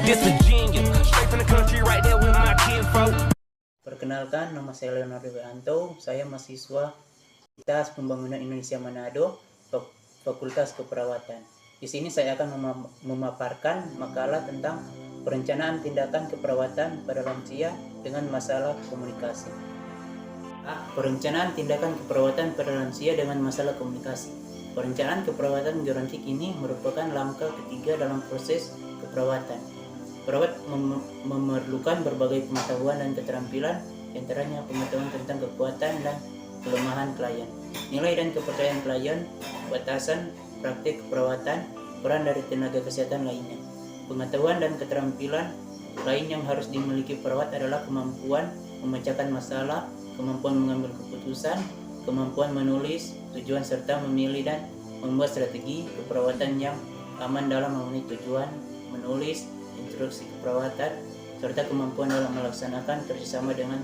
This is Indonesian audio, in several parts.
This Virginia, straight from the country right there with my kinfolk. Perkenalkan, nama saya Leonardo Wianto. Saya mahasiswa Fakultas Pembangunan Indonesia Manado, Fakultas Keperawatan. Di sini saya akan memaparkan makalah tentang perencanaan tindakan keperawatan pada lansia dengan masalah komunikasi. Perencanaan tindakan keperawatan pada lansia dengan masalah komunikasi. Perencanaan keperawatan gerontik ini merupakan langkah ketiga dalam proses keperawatan. Perawat memerlukan berbagai pengetahuan dan keterampilan, antaranya pengetahuan tentang kekuatan dan kelemahan klien, nilai dan kepercayaan klien, batasan praktik keperawatan, peran dari tenaga kesehatan lainnya. Pengetahuan dan keterampilan lain yang harus dimiliki perawat adalah kemampuan memecahkan masalah, kemampuan mengambil keputusan, kemampuan menulis tujuan serta memilih dan membuat strategi keperawatan yang aman dalam memenuhi tujuan, menulis instruksi keperawatan, serta kemampuan dalam melaksanakan kerjasama dengan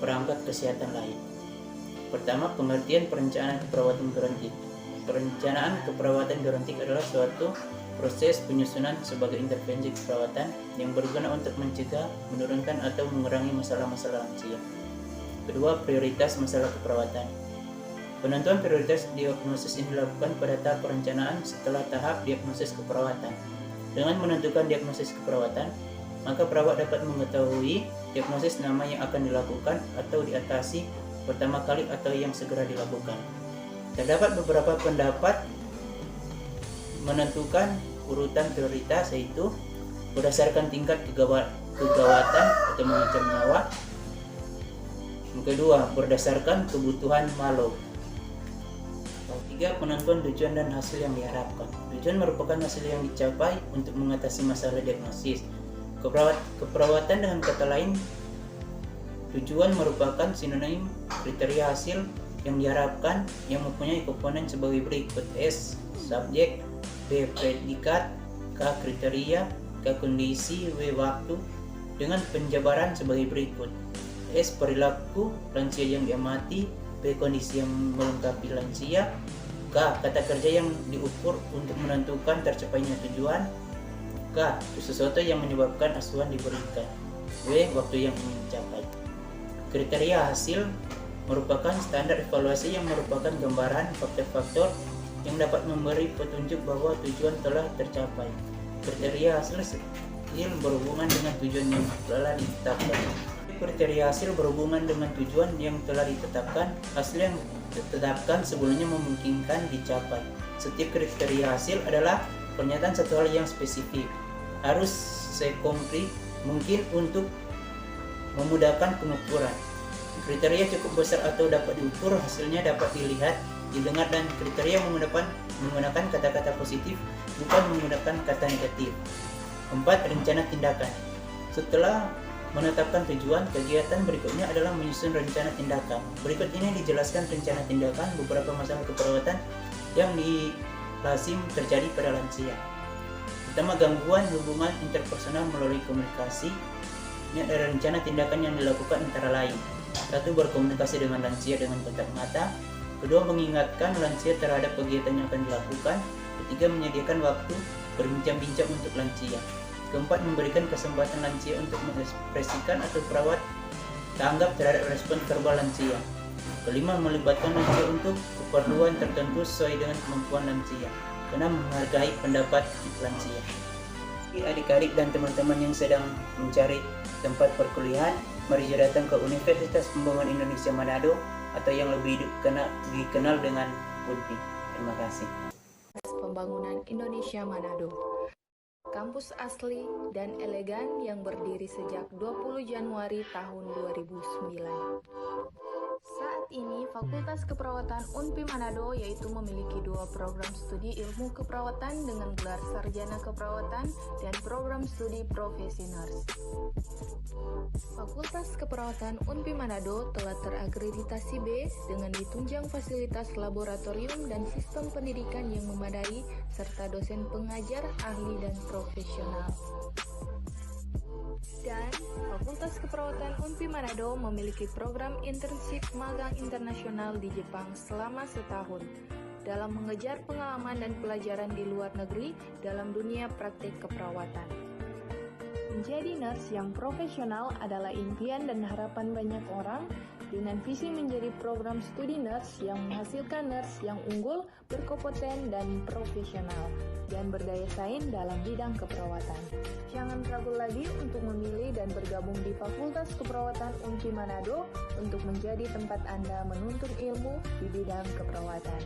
perangkat kesehatan lain. Pertama, pengertian perencanaan keperawatan gerontik. Perencanaan keperawatan gerontik adalah suatu proses penyusunan sebagai intervensi keperawatan yang berguna untuk mencegah, menurunkan, atau mengurangi masalah-masalah lansia. Kedua, prioritas masalah keperawatan. Penentuan prioritas diagnosis ini dilakukan pada tahap perencanaan setelah tahap diagnosis keperawatan. Dengan menentukan diagnosis keperawatan, maka perawat dapat mengetahui diagnosis nama yang akan dilakukan atau diatasi pertama kali atau yang segera dilakukan. Terdapat beberapa pendapat menentukan urutan prioritas, yaitu berdasarkan tingkat kegawatan atau mengancam nyawa. Yang kedua, berdasarkan kebutuhan malo. Tiga, penentuan tujuan dan hasil yang diharapkan. Tujuan merupakan hasil yang dicapai untuk mengatasi masalah diagnosis. Keperawatan dengan kata lain, tujuan merupakan sinonim kriteria hasil yang diharapkan yang mempunyai komponen sebagai berikut: S, subjek; B, predikat; K, kriteria; K, kondisi; W, waktu. Dengan penjabaran sebagai berikut: S, perilaku lansia yang diamati; B, kondisi yang melengkapi lansia; K, kata kerja yang diukur untuk menentukan tercapainya tujuan; K, sesuatu yang menyebabkan asuhan diberikan; W, waktu yang ingin dicapai. Kriteria hasil merupakan standar evaluasi yang merupakan gambaran faktor-faktor yang dapat memberi petunjuk bahwa tujuan telah tercapai. Kriteria hasil berhubungan dengan tujuan yang telah ditetapkan. Kriteria hasil berhubungan dengan tujuan yang telah ditetapkan. Hasil yang ditetapkan sebelumnya memungkinkan dicapai. Setiap kriteria hasil adalah pernyataan satu hal yang spesifik, harus sekonkret mungkin untuk memudahkan pengukuran. Kriteria cukup besar atau dapat diukur, hasilnya dapat dilihat, didengar, dan kriteria menggunakan kata-kata positif, bukan menggunakan kata negatif. 4. Rencana tindakan. Setelah menetapkan tujuan, kegiatan berikutnya adalah menyusun rencana tindakan. Berikut ini dijelaskan rencana tindakan beberapa masalah keperawatan yang lazim terjadi pada lansia. Pertama, gangguan hubungan interpersonal melalui komunikasi. Ini adalah rencana tindakan yang dilakukan antara lain: 1. Berkomunikasi dengan lansia dengan kontak mata. 2. Mengingatkan lansia terhadap kegiatan yang akan dilakukan. 3. Menyediakan waktu berbincang-bincang untuk lansia. 4. Memberikan kesempatan lansia untuk mengekspresikan atau perawat tanggap terhadap respon verbal lansia. 5. Melibatkan lansia untuk keperluan tertentu sesuai dengan kemampuan lansia. 6. Menghargai pendapat lansia. Adik-adik dan teman-teman yang sedang mencari tempat perkuliahan, mari datang ke Universitas Pembangunan Indonesia Manado atau yang lebih dikenal dengan UNPI. Terima kasih. Pembangunan Indonesia Manado, kampus asli dan elegan yang berdiri sejak 20 Januari tahun 2009. Saat ini, Fakultas Keperawatan UNPI Manado yaitu memiliki 2 program studi ilmu keperawatan dengan gelar sarjana keperawatan dan program studi profesi nurse. Fakultas Keperawatan UNPI Manado telah terakreditasi B dengan ditunjang fasilitas laboratorium dan sistem pendidikan yang memadai serta dosen pengajar ahli dan profesional. Dan Fakultas Keperawatan UNPI Manado memiliki program internship magang internasional di Jepang selama setahun dalam mengejar pengalaman dan pelajaran di luar negeri dalam dunia praktik keperawatan. Menjadi nurse yang profesional adalah impian dan harapan banyak orang dengan visi menjadi program studi nurse yang menghasilkan nurse yang unggul, berkompeten, dan profesional, dan berdaya saing dalam bidang keperawatan. Jangan ragu lagi untuk memilih dan bergabung di Fakultas Keperawatan UNPI Manado untuk menjadi tempat Anda menuntut ilmu di bidang keperawatan.